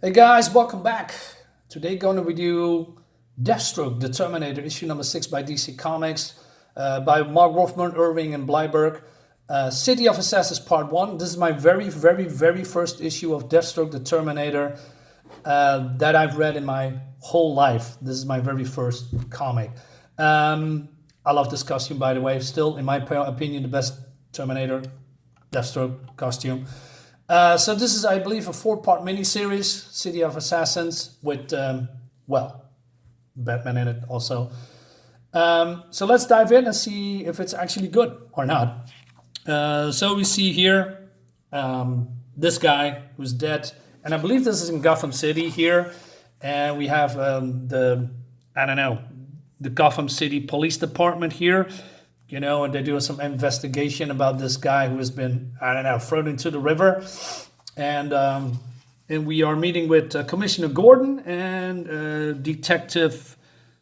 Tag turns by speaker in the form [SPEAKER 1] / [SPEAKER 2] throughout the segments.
[SPEAKER 1] Hey guys, welcome back. Today gonna review Deathstroke, the Terminator, issue number 6 by DC Comics, by Marv Wolfman, Erwin, and Blyberg. City of Assassins Part 1. This is my very first issue of Deathstroke, the Terminator, that I've read in my whole life. This is my very first comic. I love this costume, by the way. Still, in my opinion, the best Terminator Deathstroke costume. So this is, I believe, a 4-part miniseries, City of Assassins, with, Batman in it also. So let's dive in and see if it's actually good or not. So we see here this guy who's dead, and I believe this is in Gotham City here, and we have the Gotham City Police Department here, and they're doing some investigation about this guy who has been, thrown into the river, and we are meeting with Commissioner Gordon and Detective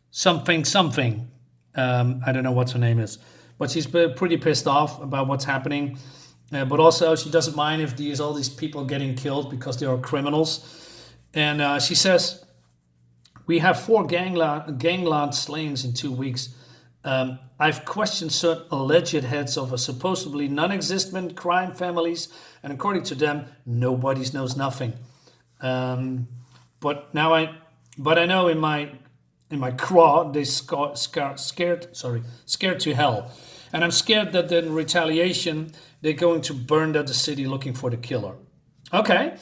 [SPEAKER 1] something. I don't know what her name is, but she's pretty pissed off about what's happening. But also, she doesn't mind if all these people getting killed because they are criminals. And she says, we have 4 gangland slayings in 2 weeks. I've questioned certain alleged heads of a supposedly non-existent crime families, and according to them, nobody knows nothing. But I know in my craw they scared to hell, and I'm scared that in retaliation they're going to burn down the city looking for the killer. Okay,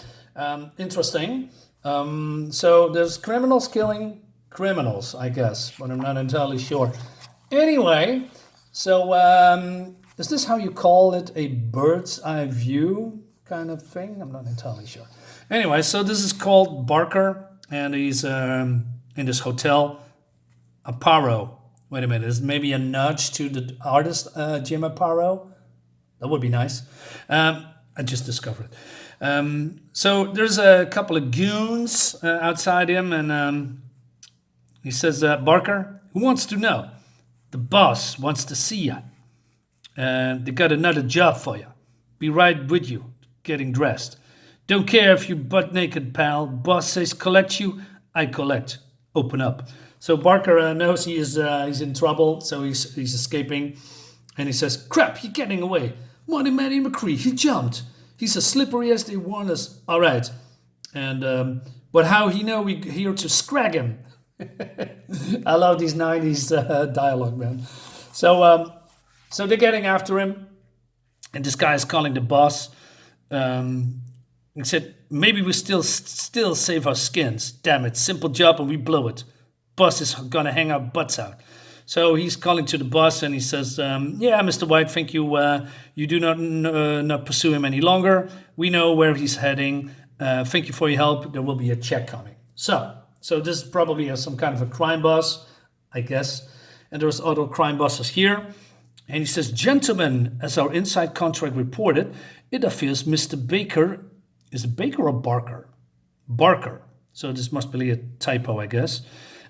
[SPEAKER 1] interesting. So there's criminals killing criminals, I guess, but I'm not entirely sure. Anyway, so is this how you call it, a bird's eye view kind of thing? I'm not entirely sure. Anyway, so this is called Barker, and he's in this hotel, Aparo. Wait a minute, is maybe a nudge to the artist Jim Aparo? That would be nice. I just discovered it. So there's a couple of goons outside him, and he says, Barker, who wants to know? The boss wants to see you. And they got another job for you. Be right with you, getting dressed. Don't care if you're butt naked, pal. Boss says collect you, I collect. Open up. So Barker knows he's in trouble, so he's escaping. And he says, crap, you're getting away. Money Matty McCree, he jumped. He's as slippery as they warned us. All right. And but how he know we're here to scrag him? I love these 90s dialogue, man. So they're getting after him, and this guy is calling the boss. He said, maybe we still save our skins. Damn it, simple job and we blow it. Boss is gonna hang our butts out. So he's calling to the boss, and he says, yeah, Mr. White, thank you. You do not pursue him any longer. We know where he's heading. Thank you for your help. There will be a check coming. So this is probably some kind of a crime boss, I guess. And there's other crime bosses here. And he says, gentlemen, as our inside contract reported, it appears Mr. Baker, is it Baker or Barker? Barker. So this must be a typo, I guess.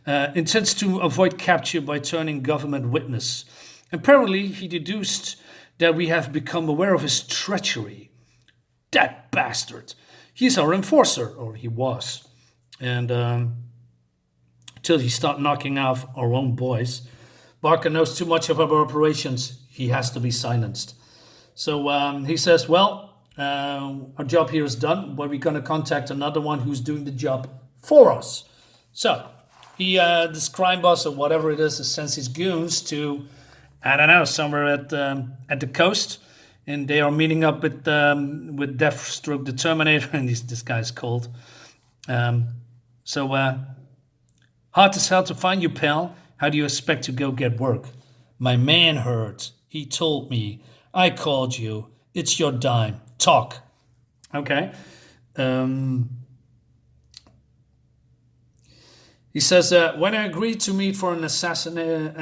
[SPEAKER 1] Intends to avoid capture by turning government witness. Apparently, he deduced that we have become aware of his treachery. That bastard. He's our enforcer, or he was. And till he start knocking off our own boys. Barker knows too much of our operations. He has to be silenced. So he says, well, our job here is done, but we're going to contact another one who's doing the job for us. So this crime boss or whatever it is sends his goons to, somewhere at the coast. And they are meeting up with Deathstroke, the Terminator, and this guy's cold. Hard as hell to find you, pal. How do you expect to go get work? My man heard. He told me. I called you. It's your dime. Talk. Okay. He says, when I agreed to meet for an assignment,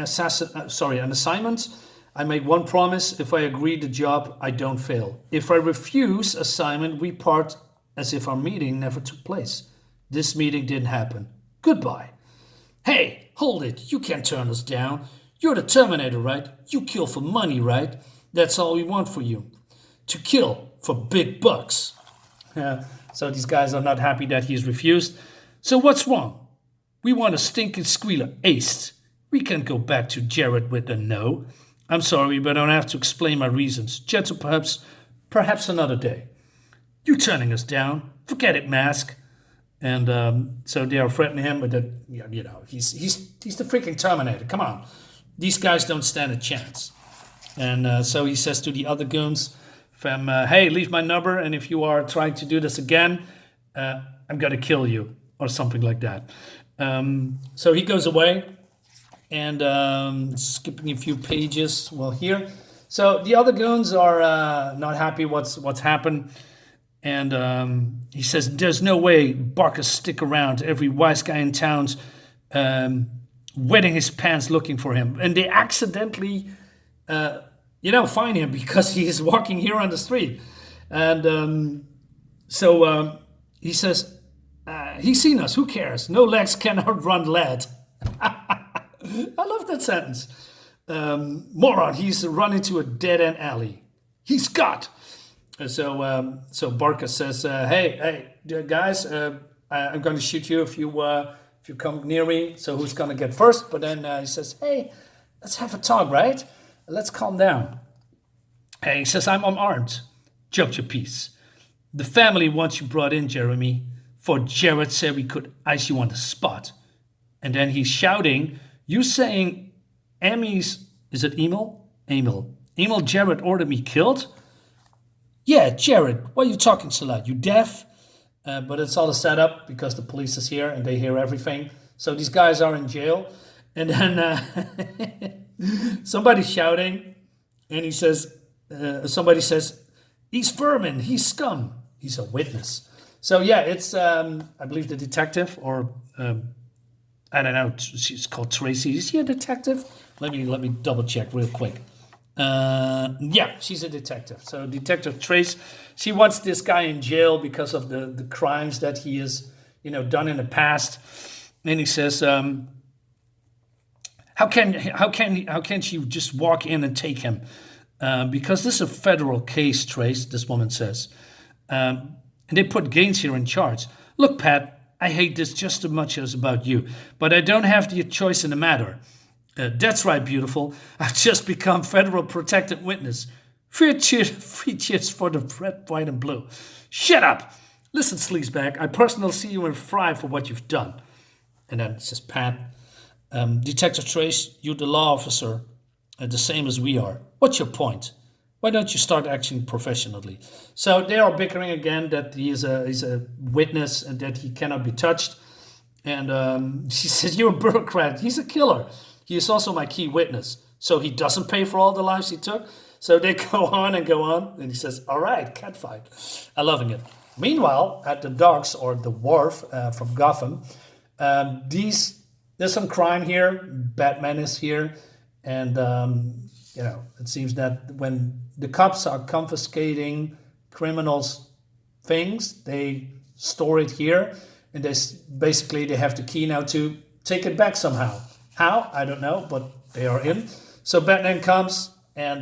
[SPEAKER 1] I make one promise. If I agree the job, I don't fail. If I refuse assignment, we part as if our meeting never took place. This meeting didn't happen. Goodbye. Hey, hold it. You can't turn us down. You're the Terminator, right? You kill for money, right? That's all we want for you. To kill for big bucks. So these guys are not happy that he's refused. So what's wrong? We want a stinking squealer aced. We can't go back to Jared with a no. I'm sorry, but I don't have to explain my reasons. Gentle, perhaps another day. You turning us down? Forget it, Mask. And so they are threatening him with that. You know, he's the freaking Terminator. Come on, these guys don't stand a chance. And so he says to the other goons, hey, leave my number, and if you are trying to do this again, I'm gonna kill you, or something like that. So he goes away, and skipping a few pages, well, here. So the other goons are not happy what's happened, and he says, there's no way Barker stick around. Every wise guy in town's wetting his pants looking for him, and they accidentally find him because he is walking here on the street. And so he says, he's seen us, who cares? No legs can outrun lead. I love that sentence. Moron, he's run into a dead-end alley. He's got. So Barker says, hey, guys, I'm going to shoot you if you come near me. So who's going to get first? But then he says, hey, let's have a talk, right? Let's calm down. And he says, I'm unarmed. Jump your piece. The family wants you brought in, Jeremy, for Jared said we could ice you on the spot. And then he's shouting, you saying Emmy's, is it Emil? Emil Jared ordered me killed? Yeah, Jared, why are you talking so loud? You deaf? But it's all a setup because the police is here and they hear everything. So these guys are in jail. And then somebody's shouting, and he says, somebody says, he's vermin, he's scum. He's a witness. So yeah, it's I believe the detective, or I don't know. She's called Tracy. Is she a detective? Let me double check real quick. Yeah, she's a detective. So Detective Trace, she wants this guy in jail because of the crimes that he has done in the past. And he says, how can she just walk in and take him? Because this is a federal case, Trace, this woman says. And they put Gaines here in charge. Look, Pat, I hate this just as much as about you, but I don't have the choice in the matter. That's right, beautiful. I've just become federal protected witness. Free cheers for the red, white, and blue. Shut up. Listen, sleazebag, I personally see you in fry for what you've done. And then it says, Pat, Detective Trace, you're the law officer, the same as we are. What's your point? Why don't you start acting professionally? So they are bickering again that he's a witness and that he cannot be touched. And she says, you're a bureaucrat. He's a killer. He is also my key witness. So he doesn't pay for all the lives he took. So they go on. And he says, all right, catfight. I'm loving it. Meanwhile, at the docks or the wharf from Gotham, there's some crime here. Batman is here. And, it seems that when the cops are confiscating criminals' things, they store it here. And they have the key now to take it back somehow. How? I don't know, but they are in. So Batman comes and,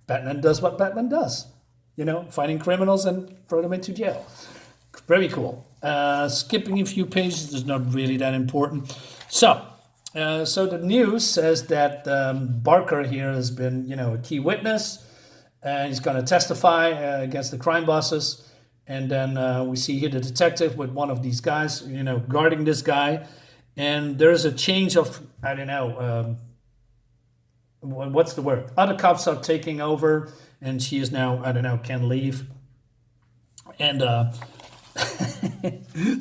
[SPEAKER 1] Batman does what Batman does. Finding criminals and throw them into jail. Very cool. Skipping a few pages is not really that important. So the news says that Barker here has been, a key witness, and he's going to testify against the crime bosses. And then we see here the detective with one of these guys, guarding this guy. And there's a change of, I don't know, what's the word? Other cops are taking over, and she is now, I don't know, can leave. And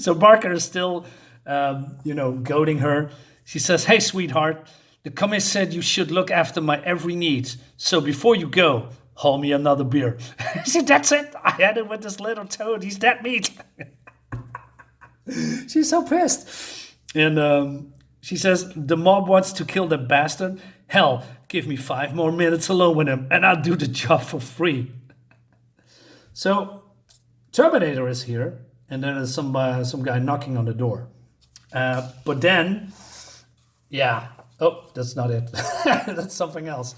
[SPEAKER 1] so Barker is still, goading her. She says, hey, sweetheart, the committee said you should look after my every need. So before you go, haul me another beer. She said, that's it. I had it with this little toad. He's that meat. She's so pissed. And she says, the mob wants to kill the bastard. Hell, give me 5 more minutes alone with him, and I'll do the job for free. So Terminator is here, and then there's some guy knocking on the door. But then, that's not it. That's something else.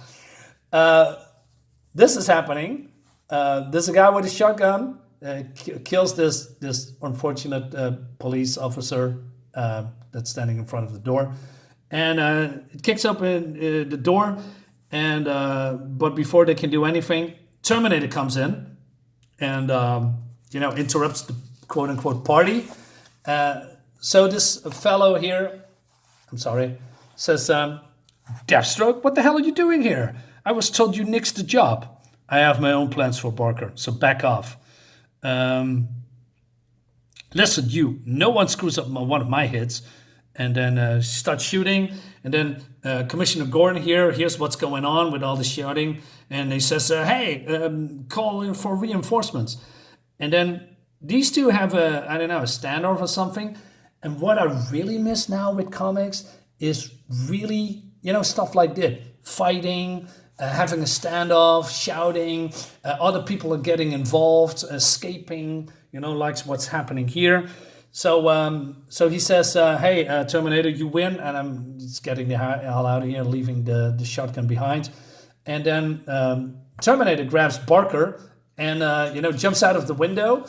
[SPEAKER 1] This is happening. There's a guy with a shotgun kills this unfortunate police officer that's standing in front of the door, and it kicks open the door, and but before they can do anything, Terminator comes in, and interrupts the quote unquote party. So this fellow here, I'm sorry, says, Deathstroke, what the hell are you doing here? I was told you nixed the job. I have my own plans for Barker, so back off. Listen, you, no one screws up one of my hits. And then she starts shooting. And then Commissioner Gordon hears what's going on with all the shouting. And he says, hey, call in for reinforcements. And then these two have a standoff or something. And what I really miss now with comics is really, stuff like that. Fighting, having a standoff, shouting, other people are getting involved, escaping, like what's happening here. So he says, hey, Terminator, you win, and I'm just getting the hell out of here, leaving the shotgun behind. And then Terminator grabs Barker and, jumps out of the window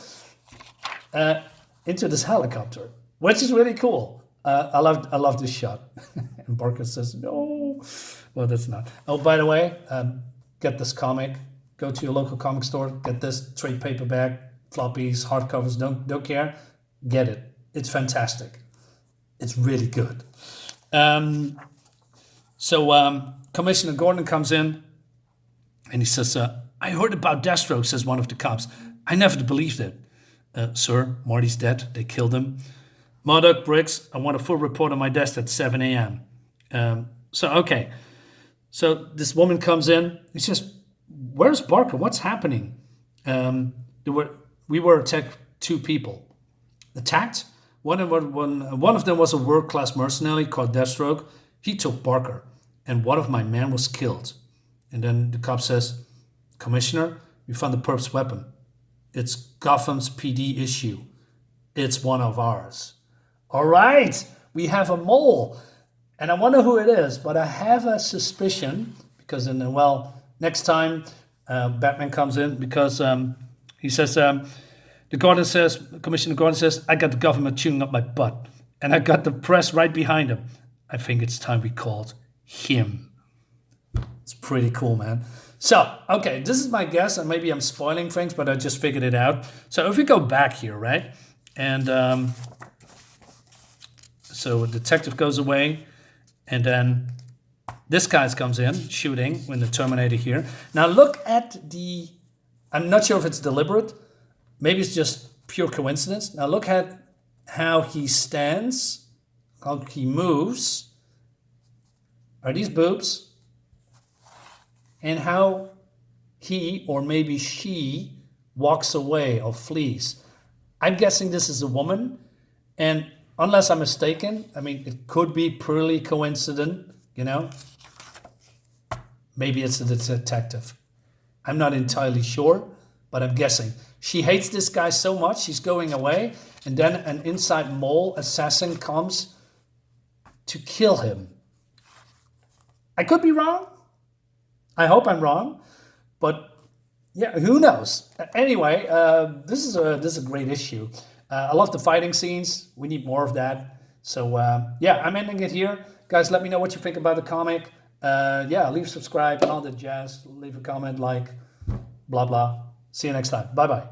[SPEAKER 1] into this helicopter, which is really cool. I love this shot. And Barker says, no. Well, that's not. Oh, by the way, get this comic. Go to your local comic store. Get this trade paperback, floppies, hardcovers. Don't care. Get it. It's fantastic. It's really good. So Commissioner Gordon comes in, and he says, I heard about Deathstroke, says one of the cops. I never believed it. Sir, Marty's dead. They killed him. Murdoch, Briggs, I want a full report on my desk at 7 a.m. Okay. So this woman comes in. He says, where's Barker? What's happening? We were attacked, 2 people. Attacked? One of them was a world-class mercenary called Deathstroke. He took Barker, and one of my men was killed. And then the cop says, Commissioner, we found the perp's weapon. It's Gotham's PD issue. It's one of ours. All right, we have a mole. And I wonder who it is, but I have a suspicion, because next time Batman comes in, because he says, Commissioner Gordon says, I got the government chewing up my butt, and I got the press right behind him. I think it's time we called him. It's pretty cool, man. So, okay, this is my guess, and maybe I'm spoiling things, but I just figured it out. So if we go back here, right, and so a detective goes away, and then this guy comes in, shooting, when the Terminator here. Now look at I'm not sure if it's deliberate. Maybe it's just pure coincidence. Now look at how he stands, how he moves. Are these boobs? And how he, or maybe she, walks away or flees. I'm guessing this is a woman, and unless I'm mistaken, it could be purely coincident, Maybe it's the detective. I'm not entirely sure, but I'm guessing. She hates this guy so much, she's going away, and then an inside mole assassin comes to kill him. I could be wrong. I hope I'm wrong, but yeah, who knows? Anyway, this is a great issue. I love the fighting scenes. We need more of that. So I'm ending it here. Guys, let me know what you think about the comic. Leave subscribe and all that jazz. Leave a comment, blah, blah. See you next time. Bye-bye.